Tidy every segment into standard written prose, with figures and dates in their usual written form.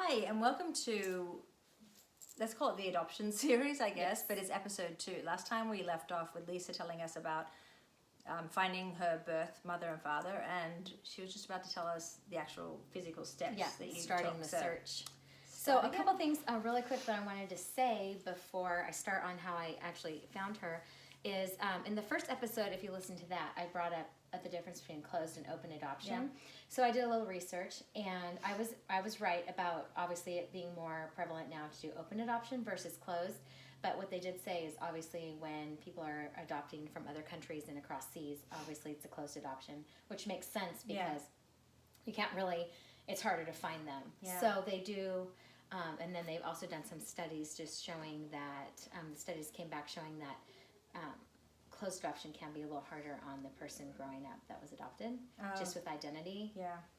Hi, and welcome to, let's call it the adoption series, I guess, but it's episode 2. Last time we left off with Lisa telling us about finding her birth mother and father, and she was just about to tell us the actual physical steps that you starting took. the search. So a couple things really quick that I wanted to say before I start on how I actually found her is in the first episode, if you listen to that, I brought up the difference between closed and open adoption. Yeah. So I did a little research, and I was right about obviously it being more prevalent now to do open adoption versus closed. But what they did say is obviously when people are adopting from other countries and across seas, obviously it's a closed adoption, which makes sense because you can't really, it's harder to find them. Yeah. So they do, and then they've also done some studies just showing that, the studies came back showing that closed adoption can be a little harder on the person growing up that was adopted, just with identity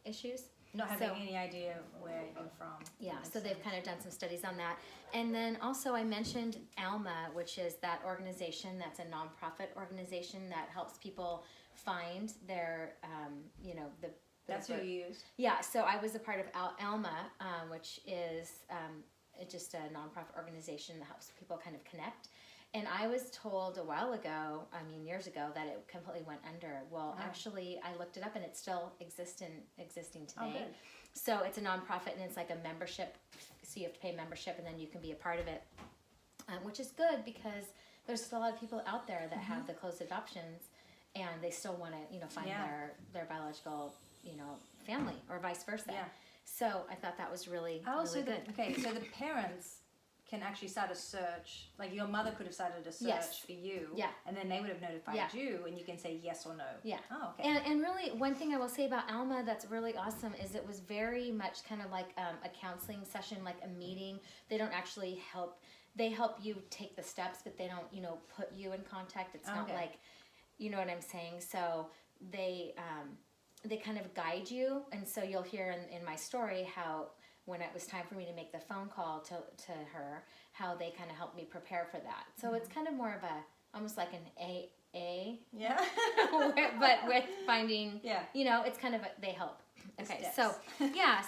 issues. Not having any idea where you're from. Yeah, so they've kind of done some studies on that. And then also I mentioned ALMA, which is that organization that's a nonprofit organization that helps people find their, That's who you use? Yeah, so I was a part of ALMA, which is just a nonprofit organization that helps people kind of connect. And I was told a while ago, years ago, that it completely went under. Well, actually, I looked it up, and it's still existing today. Oh, good. So it's a nonprofit, and it's like a membership. So you have to pay membership, and then you can be a part of it, which is good because there's still a lot of people out there that have the closed adoptions, and they still want to, find their biological, family, or vice versa. Yeah. So I thought that was really good. Okay, so the parents can actually start a search, like your mother could have started a search for you, and then they would have notified you, and you can say yes or no. Yeah. Oh, okay. And really, one thing I will say about ALMA that's really awesome is it was very much kind of like a counseling session, like a meeting. They don't actually help. They help you take the steps, but they don't, put you in contact. It's not like, you know what I'm saying? So they kind of guide you, and so you'll hear in my story how when it was time for me to make the phone call to her, how they kind of helped me prepare for that. So it's kind of more of almost like an AA. Yeah. but with finding, it's kind of, they help. Okay, steps. so,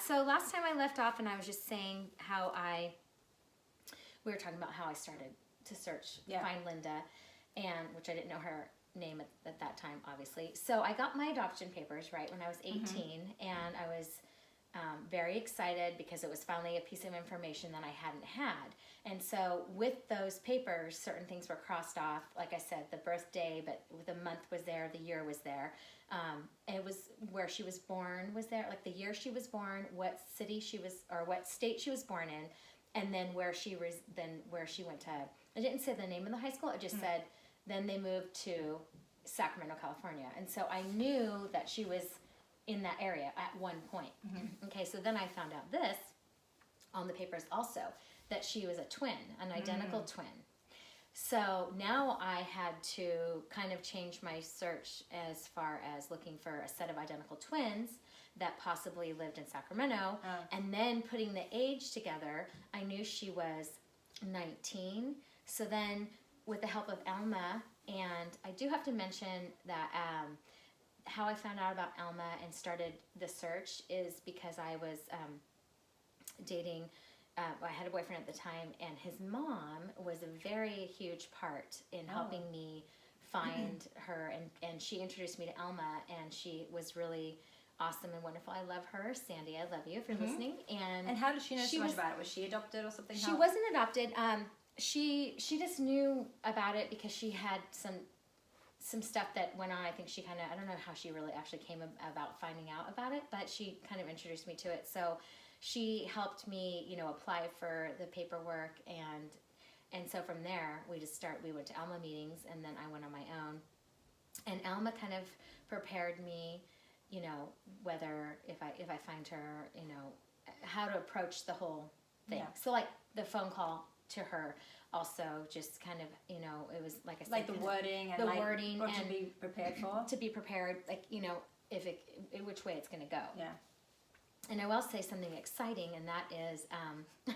so last time I left off and I was just saying how we were talking about how I started to search, find Linda, and which I didn't know her name at that time, obviously. So I got my adoption papers, right, when I was 18, and I was very excited because it was finally a piece of information that I hadn't had. And so with those papers, certain things were crossed off. Like I said, the birthday, but the month was there, the year was there. It was where she was born was there, like the year she was born, what city she was, or what state she was born in, and then where she went to. It didn't say the name of the high school. It just said then they moved to Sacramento, California. And so I knew that she was in that area at one point. Okay, so then I found out this on the papers also, that she was a twin, an identical twin. So now I had to kind of change my search as far as looking for a set of identical twins that possibly lived in Sacramento, and then putting the age together, I knew she was 19. So then with the help of Alma, and I do have to mention that how I found out about Alma and started the search is because I was dating, I had a boyfriend at the time, and his mom was a very huge part in helping me find her, and she introduced me to Alma, and she was really awesome and wonderful. I love her. Sandy, I love you if you're listening. And how did she know so much about it? Was she adopted or something? She wasn't adopted. She just knew about it because she had some stuff that went on. I think she kind of, I don't know how she really actually came about finding out about it, but she kind of introduced me to it. So she helped me, apply for the paperwork, and so from there we went to Alma meetings, and then I went on my own. And Alma kind of prepared me, whether if I find her, how to approach the whole thing. Yeah. So like the phone call to her also just kind of, it was like I said, like the wording and wording and to be prepared for. To be prepared, like, if which way it's going to go. Yeah. And I will say something exciting, and that is,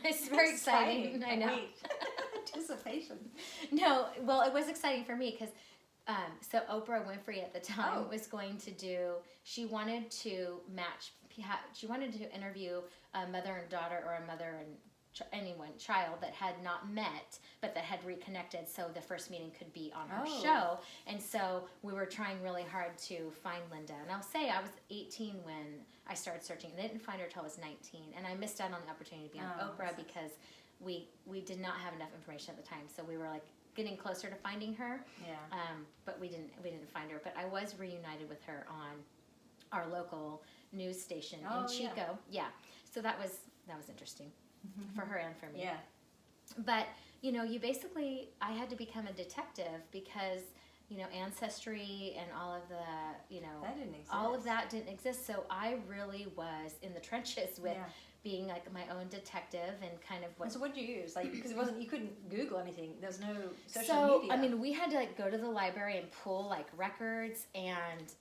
it's very exciting. I know. Anticipation. No, well, it was exciting for me because So Oprah Winfrey at the time Oh. was going to do, she wanted to match, she wanted to interview a mother and daughter or a mother and child that had not met but that had reconnected, so the first meeting could be on her show. And so we were trying really hard to find Linda. And I'll say I was 18 when I started searching, and I didn't find her till I was 19. And I missed out on the opportunity to be on Oprah because we did not have enough information at the time. So we were like getting closer to finding her. Yeah. But we didn't find her. But I was reunited with her on our local news station in Chico. Yeah. So that was interesting for her and for me. Yeah. But, you know, I had to become a detective because, you know, Ancestry and all of the, you know, that didn't exist. all of that didn't exist. So I really was in the trenches with being like my own detective and kind of what. And so what did you use? Like, because you couldn't Google anything. There was no social media. I mean, we had to like go to the library and pull like records, and,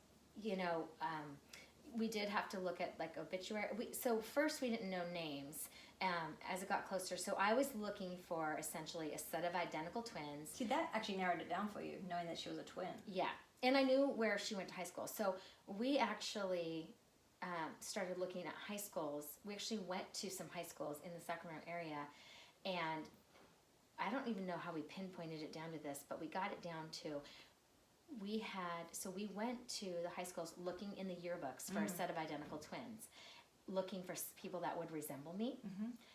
you know, we did have to look at like obituary. So first we didn't know names. As it got closer, so I was looking for essentially a set of identical twins. See, that actually narrowed it down for you, knowing that she was a twin. Yeah, and I knew where she went to high school. So we actually started looking at high schools. We actually went to some high schools in the Sacramento area, and I don't even know how we pinpointed it down to this, but we got it down to we went to the high schools looking in the yearbooks for a set of identical twins, looking for people that would resemble me.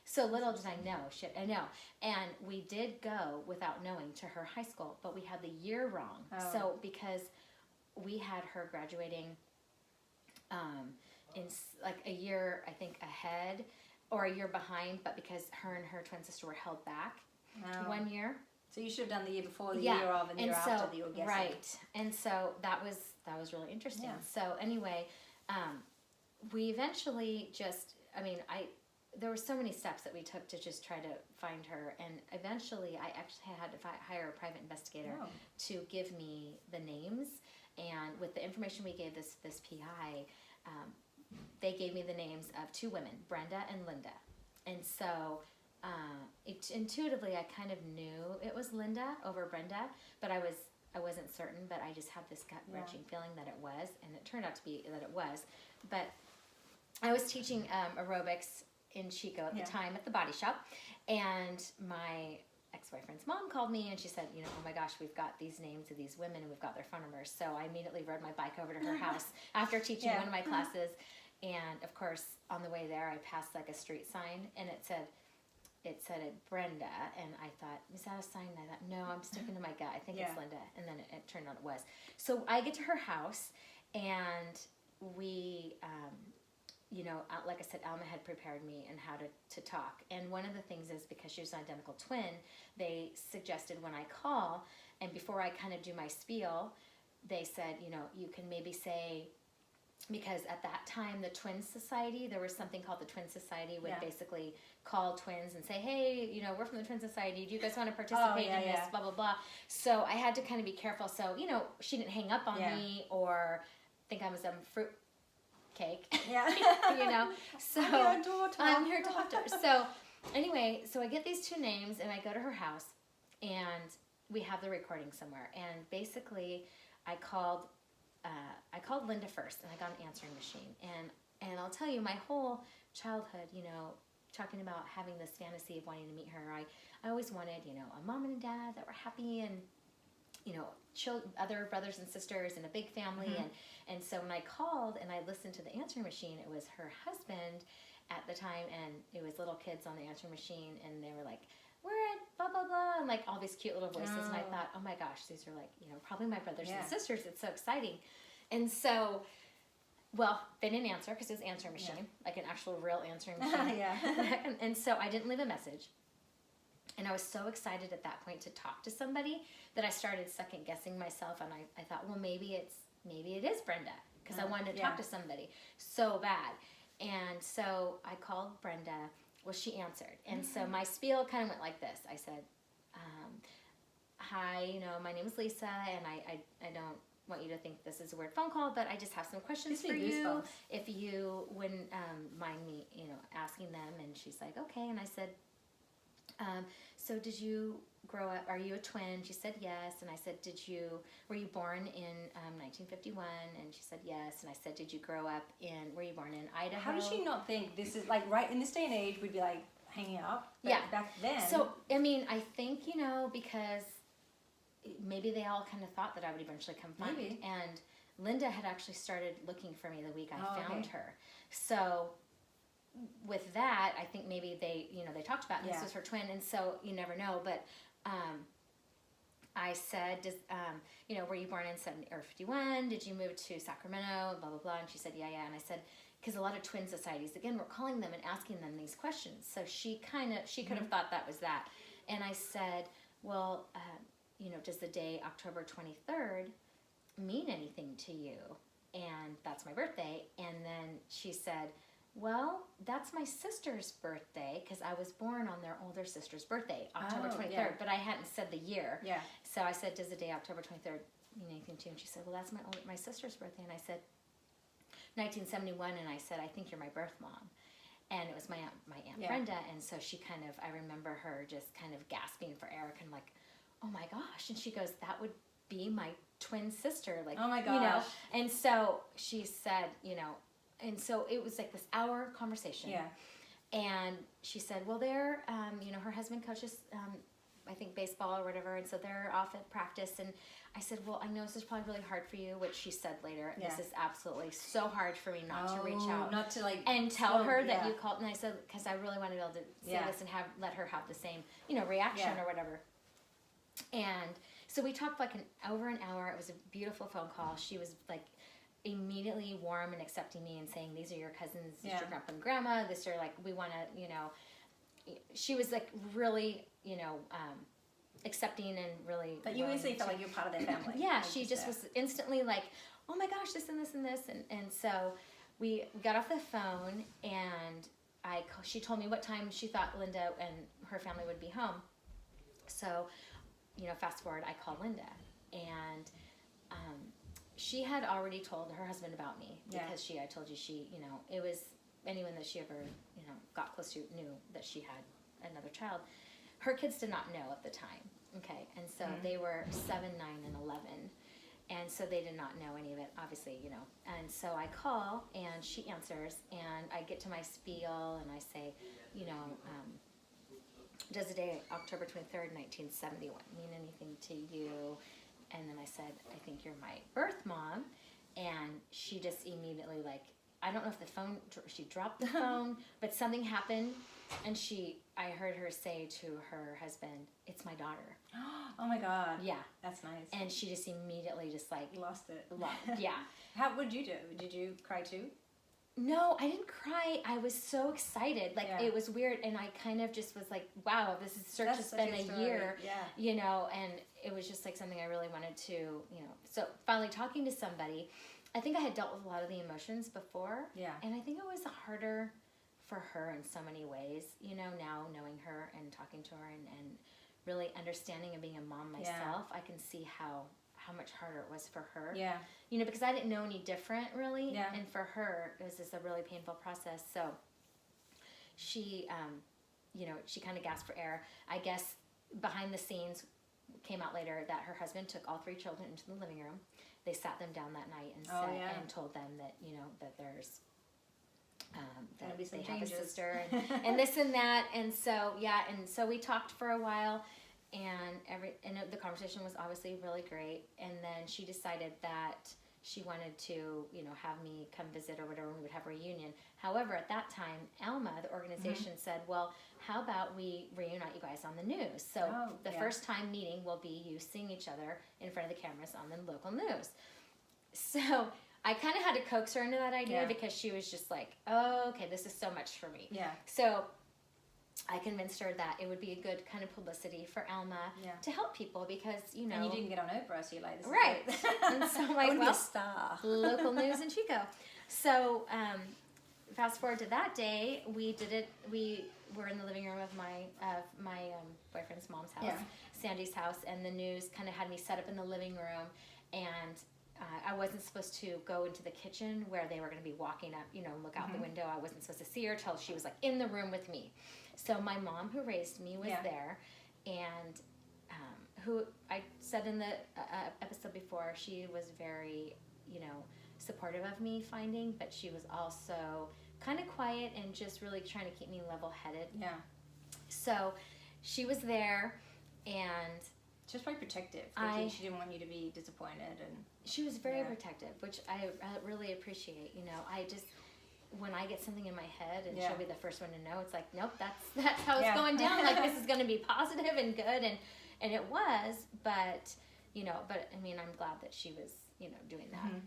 So little did I know. And we did go without knowing to her high school, but we had the year wrong. So because we had her graduating in like a year, I think, ahead or a year behind, but because her and her twin sister were held back 1 year. So you should have done the year before, the year of, and the year after that you were guessing. Right. And so that was really interesting. Yeah. So anyway, we eventually there were so many steps that we took to just try to find her, and eventually I actually had to hire a private investigator to give me the names, and with the information we gave this PI, they gave me the names of two women, Brenda and Linda. And so intuitively I kind of knew it was Linda over Brenda, but I wasn't certain, but I just had this gut-wrenching feeling that it was, and it turned out to be that it was. But I was teaching aerobics in Chico at the time at the Body Shop, and my ex-boyfriend's mom called me and she said, you know, oh my gosh, we've got these names of these women and we've got their phone numbers. So I immediately rode my bike over to her house after teaching one of my classes, and of course on the way there I passed like a street sign, and it said Brenda, and I thought, is that a sign? And I thought, no, I'm sticking to my gut. I think it's Linda. And then it turned out it was. So I get to her house, and we, you know, like I said, Alma had prepared me in how to talk. And one of the things is because she was an identical twin, they suggested when I call, and before I kind of do my spiel, they said, you know, you can maybe say, because at that time, the Twin Society, there was something called the Twin Society, would basically call twins and say, hey, you know, we're from the Twin Society. Do you guys want to participate in this? Blah, blah, blah. So I had to kind of be careful. So, you know, she didn't hang up on me or think I was some fruit cake. Yeah. You know, so I'm her daughter. So anyway, so I get these two names and I go to her house and we have the recording somewhere. And basically I called Linda first, and I got an answering machine. And I'll tell you, my whole childhood, you know, talking about having this fantasy of wanting to meet her, I always wanted, you know, a mom and a dad that were happy, and, you know, other brothers and sisters and a big family. And so when I called and I listened to the answering machine, it was her husband at the time, and it was little kids on the answering machine, and they were like, we're at blah, blah, blah, and like all these cute little voices. And I thought, oh my gosh, these are like, you know, probably my brothers and sisters. It's so exciting. And so, well, they didn't answer because it was answering machine, like an actual real answering machine. And so I didn't leave a message. And I was so excited at that point to talk to somebody that I started second guessing myself. And I thought, well, maybe it is Brenda, because I wanted to talk to somebody so bad. And so I called Brenda. Well, she answered. And so my spiel kind of went like this. I said, hi, you know, my name is Lisa, and I don't want you to think this is a weird phone call, but I just have some questions for you. If you wouldn't mind me, you know, asking them. And she's like, okay. And I said, So did you grow up, are you a twin? She said yes. And I said, were you born in 1951? And she said yes. And I said, were you born in Idaho? How does she not think this is, like, right in this day and age, we'd be like hanging out? But Yeah. back then. So, I mean, I think, because maybe they all kind of thought that I would eventually come find me. Maybe. And Linda had actually started looking for me the week I found okay. her. So with that, I think maybe they talked about this was her twin, and so you never know. But I said, were you born in 51? Did you move to Sacramento? Blah, blah, blah. And she said, yeah. And I said, because a lot of twin societies, again, we're calling them and asking them these questions. So she could have thought that was that. And I said, well, does the day October 23rd mean anything to you? And that's my birthday. And then she said, well, that's my sister's birthday, because I was born on their older sister's birthday, October 23rd, but I hadn't said the year. Yeah. So I said, does the day October 23rd mean anything to you? And she said, well, that's my sister's birthday. And I said, 1971, and I said, I think you're my birth mom. And it was my Aunt Brenda, and so she I remember her just kind of gasping for air, and like, oh my gosh. And she goes, that would be my twin sister. Like, oh my gosh. And so she said, and so it was like this hour conversation. Yeah. And she said, well, they're, her husband coaches, I think baseball or whatever, and so they're off at practice. And I said, well, I know this is probably really hard for you, which she said later. Yeah. This is absolutely so hard for me not to reach out. Not to and tell her that you called. And I said, because I really want to be able to say this and let her have the same, reaction or whatever. And so we talked like over an hour. It was a beautiful phone call. She was like immediately warm and accepting me and saying, these are your cousins, this is your grandpa and grandma, this are like, we want to, she was like really, accepting and really. But you instantly felt like you're part of their family. Yeah, she just was instantly like, oh my gosh, this and this and this. And so we got off the phone, and she told me what time she thought Linda and her family would be home. So, fast forward, I called Linda, and she had already told her husband about me, because I told you it was anyone that she ever, got close to knew that she had another child. Her kids did not know at the time, okay? And so they were 7, 9, and 11, and so they did not know any of it, obviously, And so I call, and she answers, and I get to my spiel, and I say, does the day October 23rd, 1971 mean anything to you? And then I said, I think you're my birth mom. And she just immediately, like, I don't know if she dropped the phone, but something happened. And I heard her say to her husband, it's my daughter. Oh my God. Yeah. That's nice. And she just immediately lost it. Yeah. What did you do? Did you cry too? No, I didn't cry. I was so excited. Like, it was weird. And I kind of just was like, wow, this search has been a year, and it was just like something I really wanted to, So finally talking to somebody, I think I had dealt with a lot of the emotions before. Yeah. And I think it was harder for her in so many ways, now knowing her and talking to her and really understanding and being a mom myself, I can see how much harder it was for her. Yeah. Because I didn't know any different, really. Yeah. And for her, it was just a really painful process. So she, she kind of gasped for air. I guess behind the scenes came out later that her husband took all 3 children into the living room. They sat them down that night and and told them that, that there's, that they have a sister and this and that. And so, and so we talked for a while. And the conversation was obviously really great. And then she decided that she wanted to, have me come visit or whatever, and we would have a reunion. However, at that time, Alma, the organization, said, well, how about we reunite you guys on the news? So the first time meeting will be you seeing each other in front of the cameras on the local news. So I kind of had to coax her into that idea because she was just like, oh, okay, this is so much for me. Yeah. So I convinced her that it would be a good kind of publicity for Alma to help people because, And you didn't get on Oprah, so you're like, this is right. And so I'm like, well, star. Local news in Chico. So fast forward to that day, we did it. We were in the living room of my boyfriend's mom's house, Sandy's house, and the news kind of had me set up in the living room, and I wasn't supposed to go into the kitchen where they were going to be walking up, look out the window. I wasn't supposed to see her till she was like in the room with me. So my mom, who raised me, was there, and who I said in the episode before, she was very, supportive of me finding, but she was also kind of quiet and just really trying to keep me level-headed. Yeah. So she was there, and she was very protective. She didn't want you to be disappointed, and she was very protective, which I really appreciate. I just, when I get something in my head and she'll be the first one to know, it's like, nope, that's how it's going down. Like, this is going to be positive and good, and it was, but I mean, I'm glad that she was, doing that. Mm-hmm.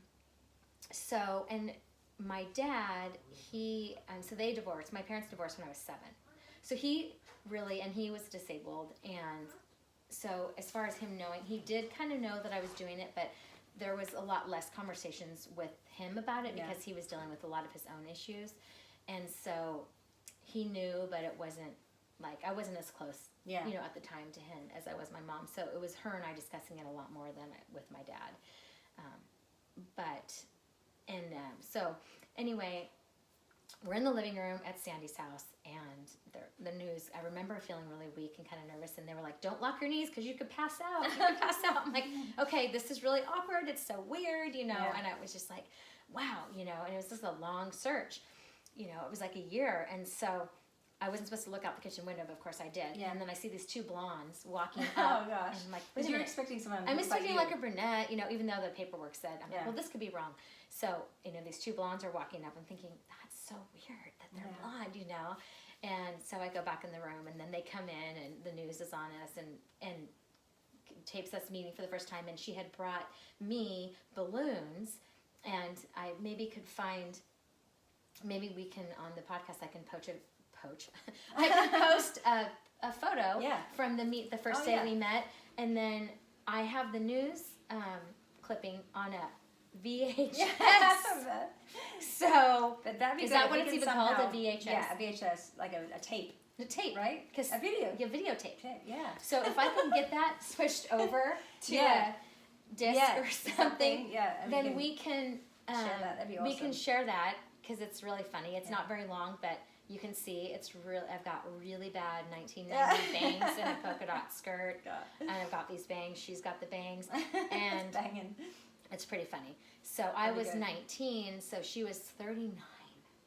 So, and my dad, so they divorced. My parents divorced when I was 7. So he was disabled, and so as far as him knowing, he did kind of know that I was doing it, but there was a lot less conversations with him about it because he was dealing with a lot of his own issues. And so he knew, but it wasn't like, I wasn't as close, at the time to him as I was my mom. So it was her and I discussing it a lot more than with my dad. So anyway, we're in the living room at Sandy's house, and the news, I remember feeling really weak and kind of nervous, and they were like, don't lock your knees because you could pass out. I'm like, okay, this is really awkward. It's so weird, and I was just like, wow, and it was just a long search. It was like a year, and so I wasn't supposed to look out the kitchen window, but of course I did. Yeah. And then I see these 2 blondes walking up. Oh, gosh. And I'm like, because you're expecting someone I'm expecting like a brunette, even though the paperwork said, I'm like, well, this could be wrong. So, these 2 blondes are walking up. I'm thinking, that's so weird that they're blonde, And so I go back in the room, and then they come in, and the news is on us, and tapes us meeting for the first time. And she had brought me balloons, and I maybe could find, maybe we can, on the podcast, I can I can post a photo from the first day we met, and then I have the news clipping on a VHS. So but that'd be is good that what it's even called? A VHS? Yeah, a VHS, like a tape. A tape, right? Because a video. Yeah, videotape. Yeah. So if I can get that switched over to a disc or something, then we can share that. That'd be awesome. We can share that because it's really funny. It's not very long, but you can see it's real. I've got really bad 1990 bangs and a polka dot skirt, and I've got these bangs. She's got the bangs, and banging. It's pretty funny. So I was 19, so she was 39,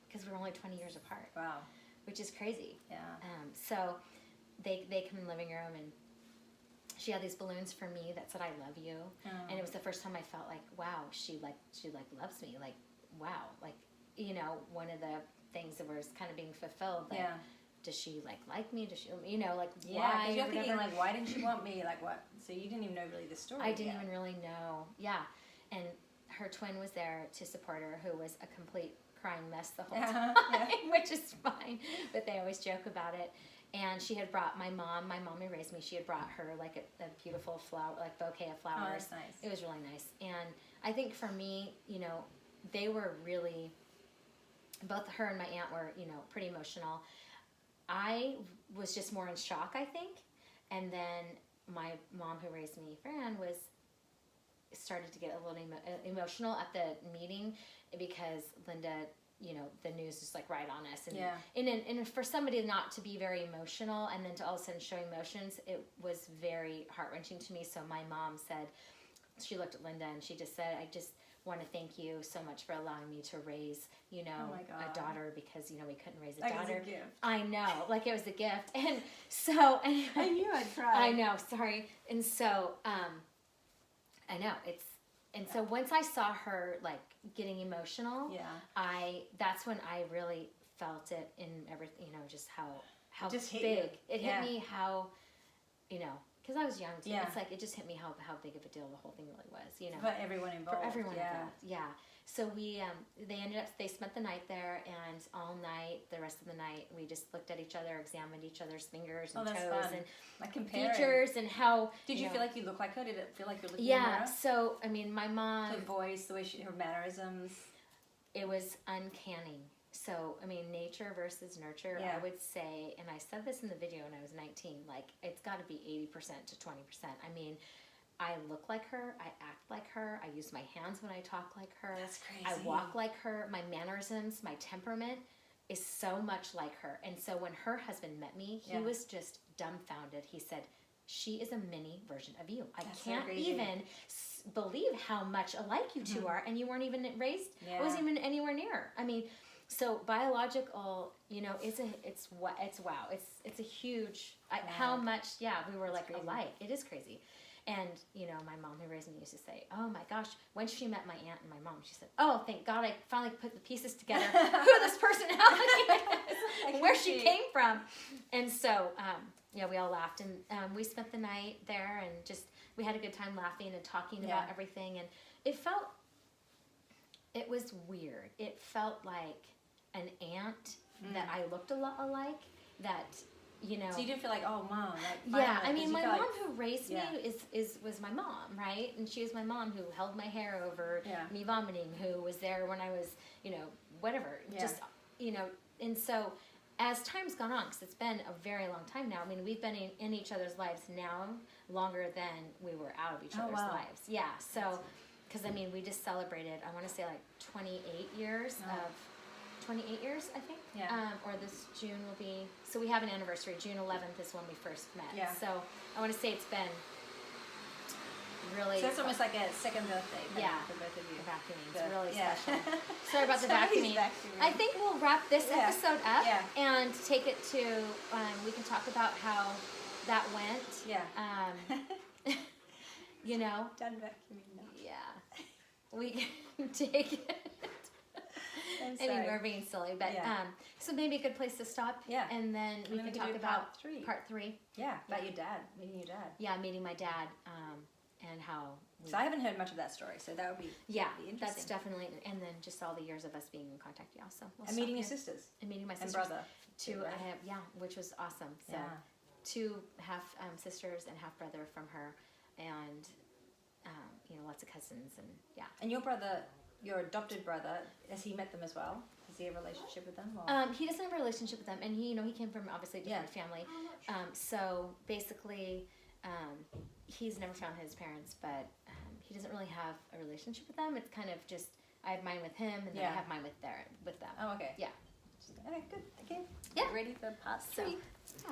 because we're only 20 years apart. Wow. Which is crazy. Yeah. So they come in the living room, and she had these balloons for me that said "I love you," and it was the first time I felt like, wow, she loves me. Like, wow, like one of the things that was kind of being fulfilled. Like, does she like me? Does she, like, why? You're thinking, like, why didn't she want me? Like, what? So you didn't even know really the story. I didn't even really know. Yeah. And her twin was there to support her, who was a complete crying mess the whole time, which is fine. But they always joke about it. And she had brought my mom who raised me, she had brought her, like, a beautiful bouquet of flowers. Oh, that's nice. It was really nice. And I think for me, they were really, both her and my aunt were, pretty emotional. I was just more in shock, I think. And then my mom who raised me, Fran, started to get a little emotional at the meeting because Linda, the news is like right on us. And for somebody not to be very emotional and then to all of a sudden show emotions, it was very heart-wrenching to me. So my mom said, she looked at Linda and she just said, I just want to thank you so much for allowing me to raise, a daughter, because, we couldn't raise a daughter. Like, it was a gift. I know, like it was a gift. And so, anyway, I knew I'd cry. I know, sorry. And so, I know and so once I saw her like getting emotional, that's when I really felt it in everything, just how just big it hit me, how, because I was young too. It's like it just hit me how big of a deal the whole thing really was, For everyone involved. For everyone involved, So they spent the night there, and all night, the rest of the night, we just looked at each other, examined each other's fingers and toes and like comparing features and how. Did you feel like you looked like her? Did it feel like you're looking at her? So I mean, my mom. Her voice, the way her mannerisms. It was uncanny. So, I mean, nature versus nurture, I would say, and I said this in the video when I was 19, like, it's got to be 80% to 20%. I mean, I look like her, I act like her, I use my hands when I talk like her. That's crazy. I walk like her, my mannerisms, my temperament, is so much like her. And so when her husband met me, he was just dumbfounded. He said, she is a mini version of you. I can't even believe how much alike you two are, and you weren't even raised. I wasn't even anywhere near. I mean, so biological, you know, it's wow. It's a huge how much we were like alike. It is crazy. And, you know, my mom who raised me used to say, oh my gosh, when she met my aunt and my mom, she said, oh, thank God I finally put the pieces together, who this personality is, where she came from. And so, we all laughed, and we spent the night there, and just, we had a good time laughing and talking about everything. And it was weird. It felt like an aunt that I looked a lot alike, that, you know. So you didn't feel like, oh, mom. Like, I mean, my mom who raised me was my mom, right? And she was my mom who held my hair over me vomiting, who was there when I was, you know, whatever. Just, you know, and so as time's gone on, because it's been a very long time now. I mean, we've been in each other's lives now longer than we were out of each other's lives. Yeah, so, because, I mean, we just celebrated, I want to say, like, 28 years of... 28 years, I think. Or this June will be. So we have an anniversary. June 11th is when we first met. So I want to say it's been really. So it's almost like a second birthday. For both of you. Vacuuming. It's really special. Sorry about the vacuuming. I think we'll wrap this episode up and take it to. We can talk about how that went. You know. Done vacuuming now. Yeah. We can take it. I mean, we're being silly, but so maybe a good place to stop. And then we can talk about part three. About your dad, meeting your dad. Yeah, meeting my dad, and how. So I haven't heard much of that story, so that would be interesting. That's definitely, and then just all the years of us being in contact. So and meeting your sisters. And meeting my sisters. And brother. Two, right? I have, which was awesome. So 2 half sisters and half brother from her, and you know, lots of cousins, and And your brother. Your adopted brother, has he met them as well? Has he have a relationship with them? Or? He doesn't have a relationship with them, and he came from obviously a different family. So basically, he's never found his parents, but he doesn't really have a relationship with them. It's kind of just, I have mine with him, and then I have mine with them. Oh, okay. Yeah. Okay, good. Okay. Yeah. Get ready for part 3. So,